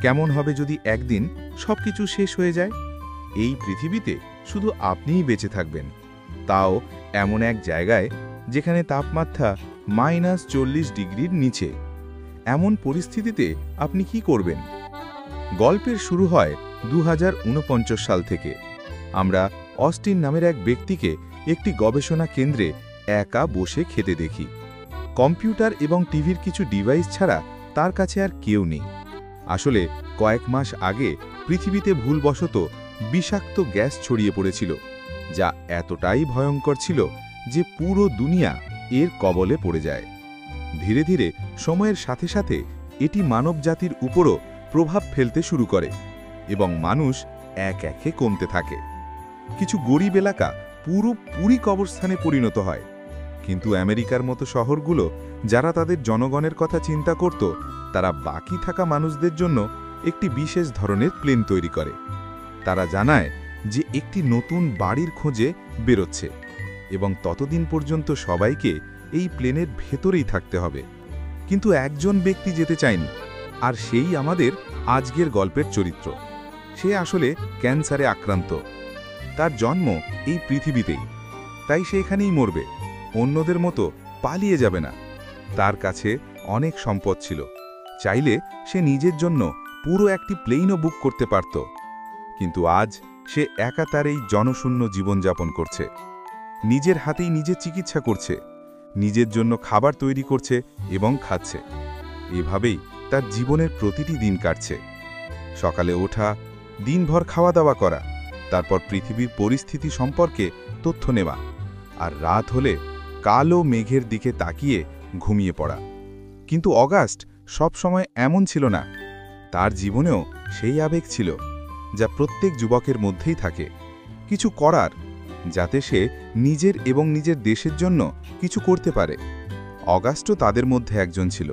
কেমন হবে যদি একদিন সবকিছু শেষ হয়ে যায়? এই পৃথিবীতে শুধু আপনিই বেঁচে থাকবেন, তাও এমন এক জায়গায় যেখানে তাপমাত্রা -40 ডিগ্রির নিচে। এমন পরিস্থিতিতে আপনি কি করবেন? গল্পের শুরু হয় 2049 সাল থেকে। আমরা অস্টিন নামের এক ব্যক্তিকে একটি গবেষণা কেন্দ্রে একা বসে খেতে দেখি। কম্পিউটার এবং টিভির কিছু ডিভাইস ছাড়া তার কাছে আর কেউ নেই। আসলে কয়েক মাস আগে পৃথিবীতে ভুলবশত বিষাক্ত গ্যাস ছড়িয়ে পড়েছিল, যা এতটাই ভয়ঙ্কর ছিল যে পুরো দুনিয়া এর কবলে পড়ে যায়। ধীরে ধীরে সময়ের সাথে সাথে এটি মানবজাতির উপরও প্রভাব ফেলতে শুরু করে এবং মানুষ এক একে কমতে থাকে। কিছু গরিব এলাকা পুরোপুরি কবরস্থানে পরিণত হয়, কিন্তু আমেরিকার মতো শহরগুলো, যারা তাদের জনগণের কথা চিন্তা করত, তারা বাকি থাকা মানুষদের জন্য একটি বিশেষ ধরনের প্লেন তৈরি করে। তারা জানায় যে একটি নতুন বাড়ির খোঁজে বেরোচ্ছে এবং ততদিন পর্যন্ত সবাইকে এই প্লেনের ভেতরেই থাকতে হবে। কিন্তু একজন ব্যক্তি যেতে চায়নি, আর সেই আমাদের আজকের গল্পের চরিত্র। সে আসলে ক্যান্সারে আক্রান্ত। তার জন্ম এই পৃথিবীতেই, তাই সে এখানেই মরবে, অন্যদের মতো পালিয়ে যাবে না। তার কাছে অনেক সম্পদ ছিল, চাইলে সে নিজের জন্য পুরো একটি প্লেনও বুক করতে পারত। কিন্তু আজ সে একা তার এই জনশূন্য জীবনযাপন করছে। নিজের হাতেই নিজে চিকিৎসা করছে, নিজের জন্য খাবার তৈরি করছে এবং খাচ্ছে। এভাবেই তার জীবনের প্রতিটি দিন কাটছে। সকালে ওঠা, দিনভর খাওয়া দাওয়া করা, তারপর পৃথিবীর পরিস্থিতি সম্পর্কে তথ্য নেওয়া, আর রাত হলে কালো মেঘের দিকে তাকিয়ে ঘুমিয়ে পড়া। কিন্তু অগাস্ট সব সময় এমন ছিল না। তার জীবনেও সেই আবেগ ছিল, যা প্রত্যেক যুবকের মধ্যেই থাকে, কিছু করার, যাতে সে নিজের এবং নিজের দেশের জন্য কিছু করতে পারে। অগাস্টও তাদের মধ্যে একজন ছিল।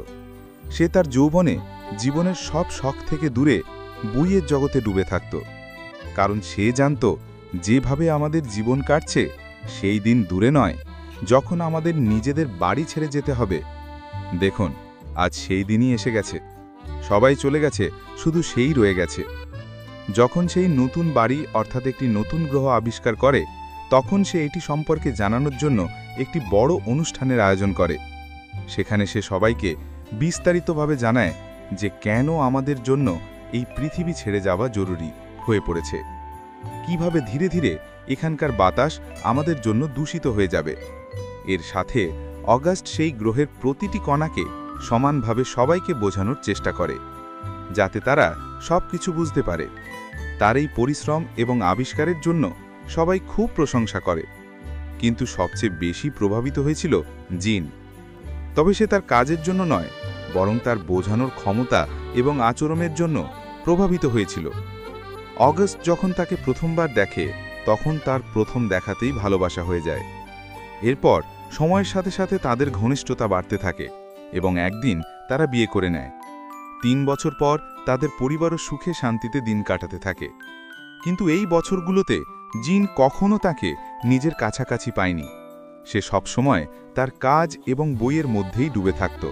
সে তার যৌবনে জীবনের সব শখ থেকে দূরে বইয়ের জগতে ডুবে থাকত, কারণ সে জানত যেভাবে আমাদের জীবন কাটছে সেই দিন দূরে নয় যখন আমাদের নিজেদের বাড়ি ছেড়ে যেতে হবে। দেখুন, আজ সেই দিনই এসে গেছে। সবাই চলে গেছে, শুধু সেই রয়ে গেছে। যখন সেই নতুন বাড়ি অর্থাৎ একটি নতুন গ্রহ আবিষ্কার করে, তখন সে এটি সম্পর্কে জানানোর জন্য একটি বড় অনুষ্ঠানের আয়োজন করে। সেখানে সে সবাইকে বিস্তারিতভাবে জানায় যে কেন আমাদের জন্য এই পৃথিবী ছেড়ে যাওয়া জরুরি হয়ে পড়েছে, কিভাবে ধীরে ধীরে এখানকার বাতাস আমাদের জন্য দূষিত হয়ে যাবে। এর সাথে অগাস্ট সেই গ্রহের প্রতিটি কণাকে সমানভাবে সবাইকে বোঝানোর চেষ্টা করে, যাতে তারা সব কিছু বুঝতে পারে। তার এই পরিশ্রম এবং আবিষ্কারের জন্য সবাই খুব প্রশংসা করে, কিন্তু সবচেয়ে বেশি প্রভাবিত হয়েছিল জিন। তবে সে তার কাজের জন্য নয়, বরং তার বোঝানোর ক্ষমতা এবং আচরণের জন্য প্রভাবিত হয়েছিল। অগাস্ট যখন তাকে প্রথমবার দেখে, তখন তার প্রথম দেখাতেই ভালোবাসা হয়ে যায়। এরপর সময়ের সাথে সাথে তাদের ঘনিষ্ঠতা বাড়তে থাকে এবং একদিন তারা বিয়ে করে নেয়। 3 বছর পর তাদের পরিবারও সুখে শান্তিতে দিন কাটাতে থাকে। কিন্তু এই বছরগুলোতে জিন কখনো তাকে নিজের কাছাকাছি পায়নি। সে সবসময় তার কাজ এবং বইয়ের মধ্যেই ডুবে থাকত,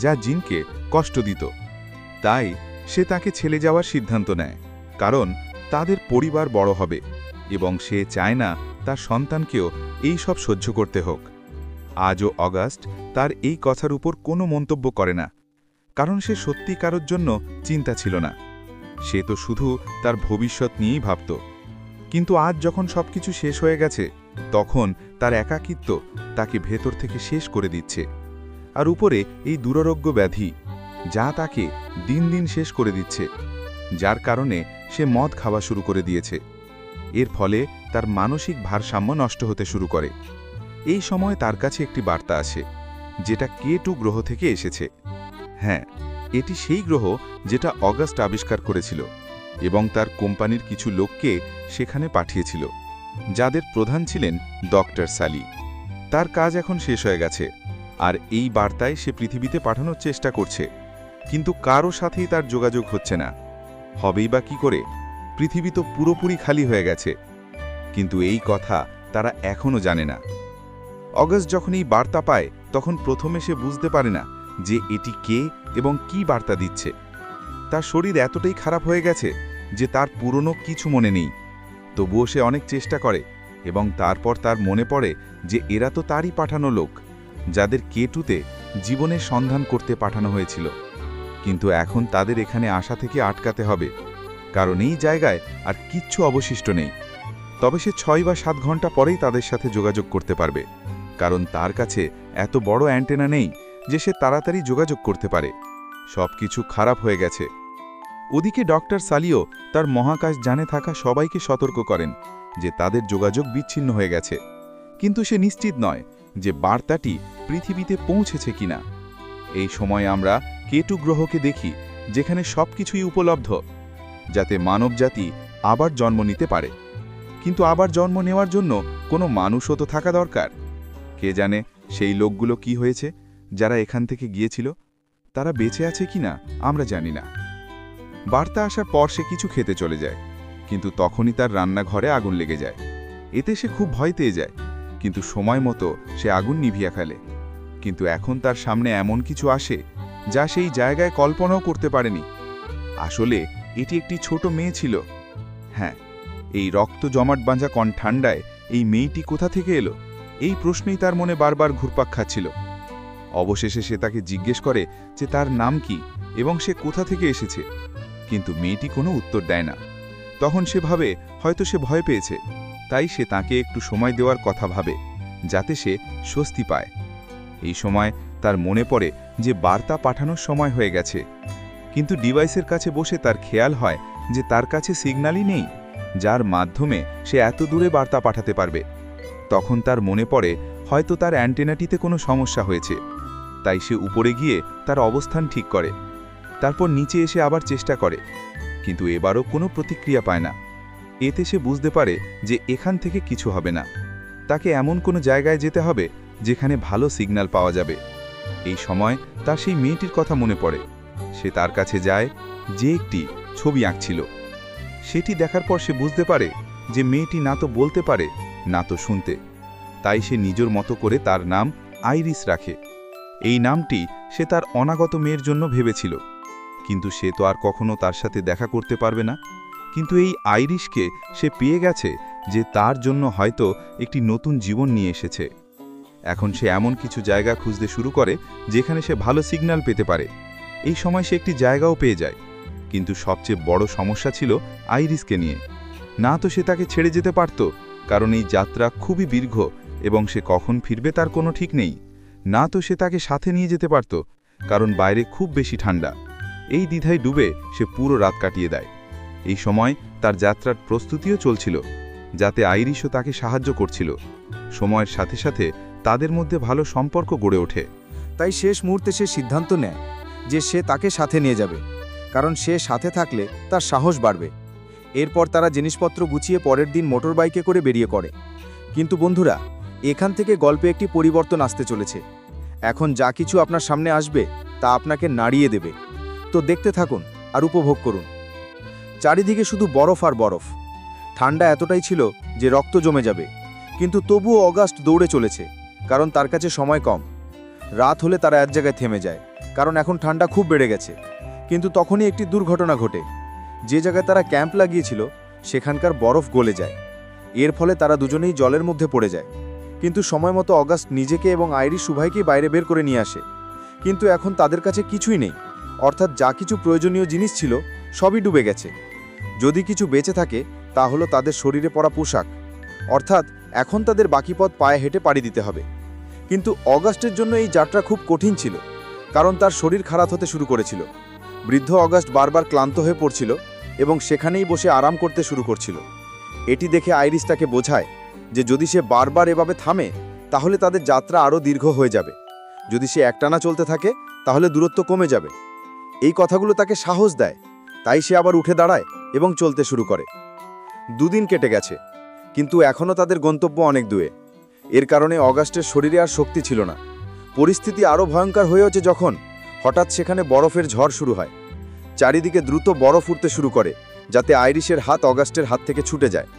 যা জিনকে কষ্ট দিত। তাই সে তাকে ছেড়ে যাওয়ার সিদ্ধান্ত নেয়, কারণ তাদের পরিবার বড় হবে এবং সে চায় না তার সন্তানকেও এই সব সহ্য করতে হোক। আজও অগাস্ট তার এই কথার উপর কোনো মন্তব্য করে না, কারণ সে সত্যিকারের জন্য চিন্তা ছিল না। সে তো শুধু তার ভবিষ্যৎ নিয়েই ভাবত। কিন্তু আজ যখন সবকিছু শেষ হয়ে গেছে, তখন তার একাকিত্ব তাকে ভেতর থেকে শেষ করে দিচ্ছে। আর উপরে এই দুরারোগ্য ব্যাধি, যা তাকে দিন দিন শেষ করে দিচ্ছে, যার কারণে সে মদ খাওয়া শুরু করে দিয়েছে। এর ফলে তার মানসিক ভারসাম্য নষ্ট হতে শুরু করে। এই সময় তার কাছে একটি বার্তা আসে, যেটা K2 গ্রহ থেকে এসেছে। হ্যাঁ, এটি সেই গ্রহ যেটা অগাস্ট আবিষ্কার করেছিল এবং তার কোম্পানির কিছু লোককে সেখানে পাঠিয়েছিল, যাদের প্রধান ছিলেন ডক্টর সালি। তার কাজ এখন শেষ হয়ে গেছে, আর এই বার্তায় সে পৃথিবীতে পাঠানোর চেষ্টা করছে, কিন্তু কারো সাথেই তার যোগাযোগ হচ্ছে না। হবেই বা কি করে? পৃথিবী তো পুরোপুরি খালি হয়ে গেছে। কিন্তু এই কথা তারা এখনও জানে না। অগাস্ট যখন এই বার্তা পায়, তখন প্রথমে সে বুঝতে পারে না যে এটি কে এবং কি বার্তা দিচ্ছে। তার শরীর এতটাই খারাপ হয়ে গেছে যে তার পুরনো কিছু মনে নেই। তবুও সে অনেক চেষ্টা করে এবং তারপর তার মনে পড়ে যে এরা তো তারই পাঠানো লোক, যাদের কেটুতে জীবনের সন্ধান করতে পাঠানো হয়েছিল। কিন্তু এখন তাদের এখানে আসা থেকে আটকাতে হবে, কারণ এই জায়গায় আর কিচ্ছু অবশিষ্ট নেই। তবে সে 6 বা 7 ঘন্টা পরেই তাদের সাথে যোগাযোগ করতে পারবে, কারণ তার কাছে এত বড় অ্যান্টেনা নেই যে সে তাড়াতাড়ি যোগাযোগ করতে পারে। সবকিছু খারাপ হয়ে গেছে। ওদিকে ডক্টর সালিও তার মহাকাশ যানে থাকা সবাইকে সতর্ক করেন যে তাদের যোগাযোগ বিচ্ছিন্ন হয়ে গেছে, কিন্তু সে নিশ্চিত নয় যে বার্তাটি পৃথিবীতে পৌঁছেছে কিনা। এই সময় আমরা কেটু গ্রহকে দেখি, যেখানে সবকিছুই উপলব্ধ, যাতে মানবজাতি আবার জন্ম নিতে পারে। কিন্তু আবার জন্ম নেওয়ার জন্য কোনো মানুষও তো থাকা দরকার। কে জানে সেই লোকগুলো কি হয়েছে যারা এখান থেকে গিয়েছিল, তারা বেঁচে আছে কিনা আমরা জানি না। বার্তা আসার পর সে কিছু খেতে চলে যায়, কিন্তু তখনই তার রান্নাঘরে আগুন লেগে যায়। এতে সে খুব ভয় পেয়ে যায়, কিন্তু সময় মতো সে আগুন নিভিয়ে ফেলে। কিন্তু এখন তার সামনে এমন কিছু আসে যা সেই জায়গায় কল্পনাও করতে পারেনি। আসলে এটি একটি ছোট মেয়ে ছিল। হ্যাঁ, এই রক্ত জমাট বাঁধা ঠান্ডায় এই মেয়েটি কোথা থেকে এলো, এই প্রশ্নেই তার মনে বারবার ঘুরপাক খাচ্ছিল। অবশেষে সে তাকে জিজ্ঞেস করে যে তার নাম কি এবং সে কোথা থেকে এসেছে, কিন্তু মেয়েটি কোনো উত্তর দেয় না। তখন সে ভাবে হয়তো সে ভয় পেয়েছে, তাই সে তাকে একটু সময় দেওয়ার কথা ভাবে, যাতে সে স্বস্তি পায়। এই সময় তার মনে পড়ে যে বার্তা পাঠানোর সময় হয়ে গেছে, কিন্তু ডিভাইসের কাছে বসে তার খেয়াল হয় যে তার কাছে সিগন্যালই নেই যার মাধ্যমে সে এত দূরে বার্তা পাঠাতে পারবে। তখন তার মনে পড়ে হয়তো তার অ্যান্টেনাটিতে কোনো সমস্যা হয়েছে, তাই সে উপরে গিয়ে তার অবস্থান ঠিক করে। তারপর নিচে এসে আবার চেষ্টা করে, কিন্তু এবারও কোনো প্রতিক্রিয়া পায় না। এতে সে বুঝতে পারে যে এখান থেকে কিছু হবে না, তাকে এমন কোনো জায়গায় যেতে হবে যেখানে ভালো সিগন্যাল পাওয়া যাবে। এই সময় তার সেই মেয়েটির কথা মনে পড়ে। সে তার কাছে যায়, যে একটি ছবি আঁকছিল। সেটি দেখার পর সে বুঝতে পারে যে মেয়েটি না তো বলতে পারে না তো শুনতে। তাই সে নিজের মতো করে তার নাম আইরিস রাখে। এই নামটি সে তার অনাগত মেয়ের জন্য ভেবেছিল, কিন্তু সে তো আর কখনো তার সাথে দেখা করতে পারবে না। কিন্তু এই আইরিশকে সে পেয়ে গেছে যে তার জন্য হয়তো একটি নতুন জীবন নিয়ে এসেছে। এখন সে এমন কিছু জায়গা খুঁজতে শুরু করে যেখানে সে ভালো সিগন্যাল পেতে পারে। এই সময় সে একটি জায়গাও পেয়ে যায়, কিন্তু সবচেয়ে বড় সমস্যা ছিল আইরিসকে নিয়ে। না তো সে তাকে ছেড়ে যেতে পারত, কারণ এই যাত্রা খুবই দীর্ঘ এবং সে কখন ফিরবে তার কোনো ঠিক নেই। না তো সে তাকে সাথে নিয়ে যেতে পারত, কারণ বাইরে খুব বেশি ঠান্ডা। এই দ্বিধায় ডুবে সে পুরো রাত কাটিয়ে দেয়। এই সময় তার যাত্রার প্রস্তুতিও চলছিল, যাতে আইরিশও তাকে সাহায্য করছিল। সময়ের সাথে সাথে তাদের মধ্যে ভালো সম্পর্ক গড়ে ওঠে। তাই শেষ মুহূর্তে সে সিদ্ধান্ত নেয় যে সে তাকে সাথে নিয়ে যাবে, কারণ সে সাথে থাকলে তার সাহস বাড়বে। এরপর তারা জিনিসপত্র গুছিয়ে পরের দিন মোটর বাইকে করে বেরিয়ে পড়ে। কিন্তু বন্ধুরা, এখান থেকে গল্পে একটি পরিবর্তন আসতে চলেছে। এখন যা কিছু আপনার সামনে আসবে তা আপনাকে নাড়িয়ে দেবে। তো দেখতে থাকুন আর উপভোগ করুন। চারিদিকে শুধু বরফ আর বরফ। ঠান্ডা এতটাই ছিল যে রক্ত জমে যাবে, কিন্তু তবুও অগাস্ট দৌড়ে চলেছে, কারণ তার কাছে সময় কম। রাত হলে তারা এক জায়গায় থেমে যায়, কারণ এখন ঠান্ডা খুব বেড়ে গেছে। কিন্তু তখনই একটি দুর্ঘটনা ঘটে। যে জায়গায় তারা ক্যাম্প লাগিয়েছিল সেখানকার বরফ গলে যায়। এর ফলে তারা দুজনেই জলের মধ্যে পড়ে যায়। কিন্তু সময় মতো অগাস্ট নিজেকে এবং আইরিশ উভয়কেই বাইরে বের করে নিয়ে আসে। কিন্তু এখন তাদের কাছে কিছুই নেই, অর্থাৎ যা কিছু প্রয়োজনীয় জিনিস ছিল সবই ডুবে গেছে। যদি কিছু বেঁচে থাকে তা হলো তাদের শরীরে পরা পোশাক, অর্থাৎ এখন তাদের বাকি পথ পায়ে হেঁটে পাড়ি দিতে হবে। কিন্তু অগাস্টের জন্য এই যাত্রা খুব কঠিন ছিল, কারণ তার শরীর খারাপ হতে শুরু করেছিল। বৃদ্ধ অগাস্ট বারবার ক্লান্ত হয়ে পড়ছিল এবং সেখানেই বসে আরাম করতে শুরু করছিল। এটি দেখে আইরিশ তাকে বোঝায় যে যদি সে বারবার এভাবে থামে তাহলে তাদের যাত্রা আরও দীর্ঘ হয়ে যাবে। যদি সে একটানা চলতে থাকে তাহলে দূরত্ব কমে যাবে। এই কথাগুলো তাকে সাহস দেয়, তাই সে আবার উঠে দাঁড়ায় এবং চলতে শুরু করে। দুদিন কেটে গেছে, কিন্তু এখনও তাদের গন্তব্য অনেক দূরে। এর কারণে অগাস্টের শরীরে আর শক্তি ছিল না। পরিস্থিতি আরও ভয়ঙ্কর হয়ে ওঠে যখন হঠাৎ সেখানে বরফের ঝড় শুরু হয়। চারিদিকে দ্রুত বরফ উঠতে শুরু করে, যাতে আইরিশের হাত অগাস্টের হাত থেকে ছুটে যায়।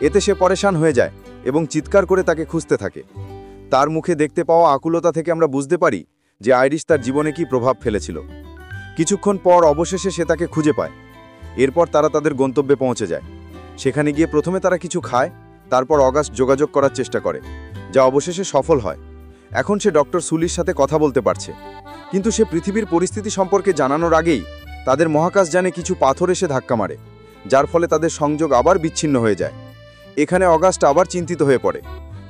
এতে সে পরেশান হয়ে যায় এবং চিৎকার করে তাকে খুঁজতে থাকে। তার মুখে দেখতে পাওয়া আকুলতা থেকে আমরা বুঝতে পারি যে আইরিশ তার জীবনে কী প্রভাব ফেলেছিল। কিছুক্ষণ পর অবশেষে সে তাকে খুঁজে পায়। এরপর তারা তাদের গন্তব্যে পৌঁছে যায়। সেখানে গিয়ে প্রথমে তারা কিছু খায়, তারপর অগাস্ট যোগাযোগ করার চেষ্টা করে, যা অবশেষে সফল হয়। এখন সে ডক্টর সুলির সাথে কথা বলতে পারছে, কিন্তু সে পৃথিবীর পরিস্থিতি সম্পর্কে জানানোর আগেই তাদের মহাকাশযানে কিছু পাথর এসে ধাক্কা মারে, যার ফলে তাদের সংযোগ আবার বিচ্ছিন্ন হয়ে যায়। এখানে অগাস্ট আবার চিন্তিত হয়ে পড়ে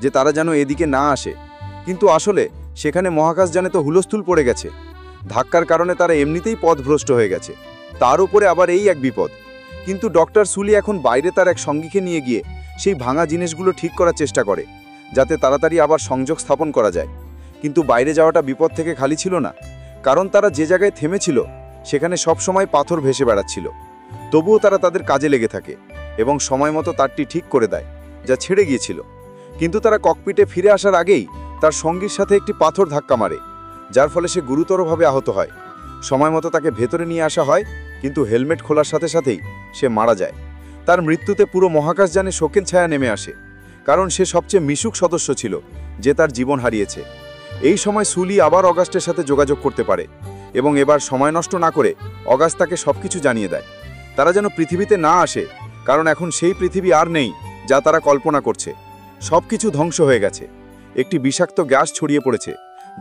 যে তারা যেন এদিকে না আসে, কিন্তু আসলে সেখানে মহাকাশযানে তো হুলস্থুল পড়ে গেছে। ধাক্কার কারণে তারা এমনিতেই পথভ্রষ্ট হয়ে গেছে, তার উপরে আবার এই এক বিপদ। কিন্তু ডক্টর সুলি এখন বাইরে তার এক সঙ্গীকে নিয়ে গিয়ে সেই ভাঙা জিনিসগুলো ঠিক করার চেষ্টা করে, যাতে তাড়াতাড়ি আবার সংযোগ স্থাপন করা যায়। কিন্তু বাইরে যাওয়াটা বিপদ থেকে খালি ছিল না, কারণ তারা যে জায়গায় থেমেছিল সেখানে সবসময় পাথর ভেসে বেড়াচ্ছিল। তবুও তারা তাদের কাজে লেগে থাকে এবং সময় মতো তারটি ঠিক করে দেয়, যা ছেড়ে গিয়েছিল। কিন্তু তারা ককপিটে ফিরে আসার আগেই তার সঙ্গীর সাথে একটি পাথর ধাক্কা মারে, যার ফলে সে গুরুতরভাবে আহত হয়। সময় মতো তাকে ভেতরে নিয়ে আসা হয়, কিন্তু হেলমেট খোলার সাথে সাথেই সে মারা যায়। তার মৃত্যুতে পুরো মহাকাশযানে শোকের ছায়া নেমে আসে, কারণ সে সবচেয়ে মিশুক সদস্য ছিল যে তার জীবন হারিয়েছে। এই সময় সুলি আবার অগাস্টের সাথে যোগাযোগ করতে পারে এবং এবার সময় নষ্ট না করে অগাস্ট তাকে সবকিছু জানিয়ে দেয়। তারা যেন পৃথিবীতে না আসে, কারণ এখন সেই পৃথিবী আর নেই যা তারা কল্পনা করছে। সবকিছু ধ্বংস হয়ে গেছে। একটি বিষাক্ত গ্যাস ছড়িয়ে পড়েছে,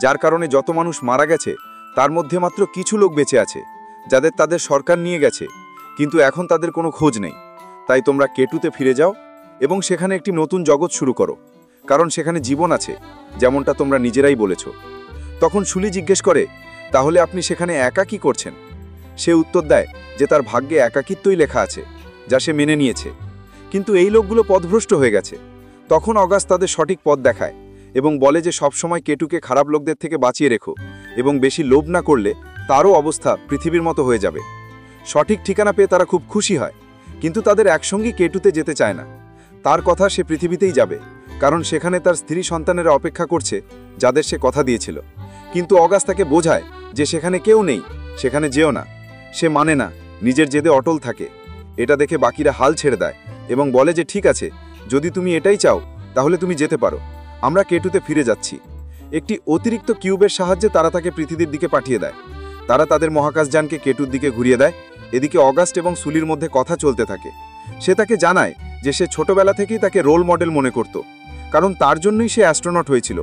যার কারণে যত মানুষ মারা গেছে তার মধ্যে মাত্র কিছু লোক বেঁচে আছে, যাদের তাদের সরকার নিয়ে গেছে, কিন্তু এখন তাদের কোনো খোঁজ নেই। তাই তোমরা কেটুতে ফিরে যাও এবং সেখানে একটি নতুন জগৎ শুরু করো, কারণ সেখানে জীবন আছে, যেমনটা তোমরা নিজেরাই বলেছ। তখন সুলি জিজ্ঞেস করে, তাহলে আপনি সেখানে একা কি করছেন? সে উত্তর দেয় যে তার ভাগ্যে একাকিত্বই লেখা আছে, যা সে মেনে নিয়েছে। কিন্তু এই লোকগুলো পথভ্রষ্ট হয়ে গেছে। তখন অগাস্ট তাদের সঠিক পথ দেখায় এবং বলে যে সবসময় কেটুকে খারাপ লোকদের থেকে বাঁচিয়ে রেখো, এবং বেশি লোভ না করলে তারও অবস্থা পৃথিবীর মতো হয়ে যাবে। সঠিক ঠিকানা পেয়ে তারা খুব খুশি হয়, কিন্তু তাদের একসঙ্গেই কেটুতে যেতে চায় না। তার কথা সে পৃথিবীতেই যাবে, কারণ সেখানে তার স্ত্রী সন্তানেরা অপেক্ষা করছে, যাদের সে কথা দিয়েছিল। কিন্তু অগাস্ট তাকে বোঝায় যে সেখানে কেউ নেই, সেখানে যেও না। সে মানে না, নিজের জেদে অটল থাকে। এটা দেখে বাকিরা হাল ছেড়ে দেয় এবং বলে যে ঠিক আছে, যদি তুমি এটাই চাও তাহলে তুমি যেতে পারো, আমরা কেটুতে ফিরে যাচ্ছি। একটি অতিরিক্ত কিউবের সাহায্যে তারা তাকে পৃথিবীর দিকে পাঠিয়ে দেয়। তারা তাদের মহাকাশযানকে কেটুর দিকে ঘুরিয়ে দেয়। এদিকে অগাস্ট এবং সুলির মধ্যে কথা চলতে থাকে। সে তাকে জানায় যে সে ছোটবেলা থেকেই তাকে রোল মডেল মনে করত, কারণ তার জন্যই সে অ্যাস্ট্রোনট হয়েছিল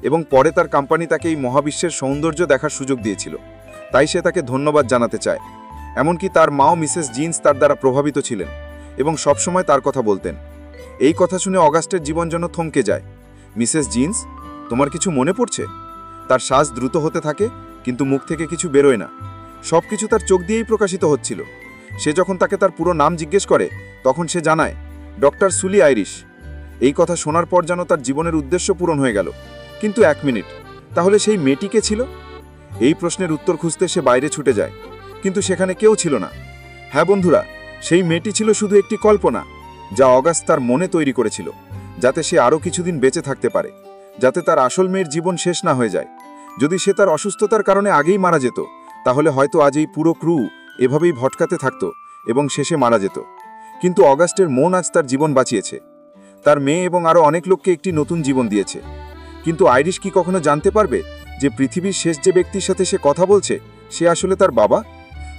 এবং পরে তার কোম্পানি তাকে এই মহাবিশ্বের সৌন্দর্য দেখার সুযোগ দিয়েছিল। তাই সে তাকে ধন্যবাদ জানাতে চায়। এমনকি তার মাও মিসেস জিন্স তার দ্বারা প্রভাবিত ছিলেন এবং সবসময় তার কথা বলতেন। এই কথা শুনে অগাস্টের জীবন যেন থমকে যায়। মিসেস জিন্স, তোমার কিছু মনে পড়ছে? তার শ্বাস দ্রুত হতে থাকে, কিন্তু মুখ থেকে কিছু বেরোয় না। সব কিছু তার চোখ দিয়েই প্রকাশিত হচ্ছিল। সে যখন তাকে তার পুরো নাম জিজ্ঞেস করে, তখন সে জানায় ডক্টর সুলি আইরিশ। এই কথা শোনার পর যেন তার জীবনের উদ্দেশ্য পূরণ হয়ে গেল। কিন্তু 1 মিনিট, তাহলে সেই মেয়েটি কে ছিল? এই প্রশ্নের উত্তর খুঁজতে সে বাইরে ছুটে যায়, কিন্তু সেখানে কেউ ছিল না। হ্যাঁ বন্ধুরা, সেই মেয়েটি ছিল শুধু একটি কল্পনা, যা অগাস্ট তার মনে তৈরি করেছিল, যাতে সে আরও কিছুদিন বেঁচে থাকতে পারে, যাতে তার আসল মেয়ের জীবন শেষ না হয়ে যায়। যদি সে তার অসুস্থতার কারণে আগেই মারা যেত, তাহলে হয়তো আজ এই পুরো ক্রু এভাবেই ভটকাতে থাকতো এবং শেষে মারা যেত। কিন্তু অগাস্টের মন আজ তার জীবন বাঁচিয়েছে। তার মেয়ে এবং আরও অনেক লোককে একটি নতুন জীবন দিয়েছে। কিন্তু আইরিশ কি কখনো জানতে পারবে যে পৃথিবীর শেষ যে ব্যক্তির সাথে সে কথা বলছে সে আসলে তার বাবা?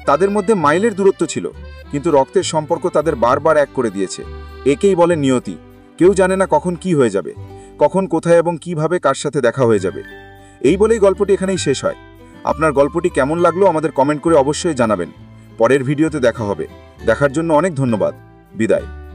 তাদের মধ্যে মাইলের দূরত্ব ছিল, কিন্তু রক্তের সম্পর্ক তাদের বারবার এক করে দিয়েছে। একেই বলে নিয়তি। কেউ জানে না কখন কি হয়ে যাবে, কখন কোথায় এবং কিভাবে কার সাথে দেখা হয়ে যাবে। এই বলেই গল্পটি এখানেই শেষ হয়। আপনার গল্পটি কেমন লাগলো আমাদের কমেন্ট করে অবশ্যই জানাবেন। পরের ভিডিওতে দেখা হবে। দেখার জন্য অনেক ধন্যবাদ। বিদায়।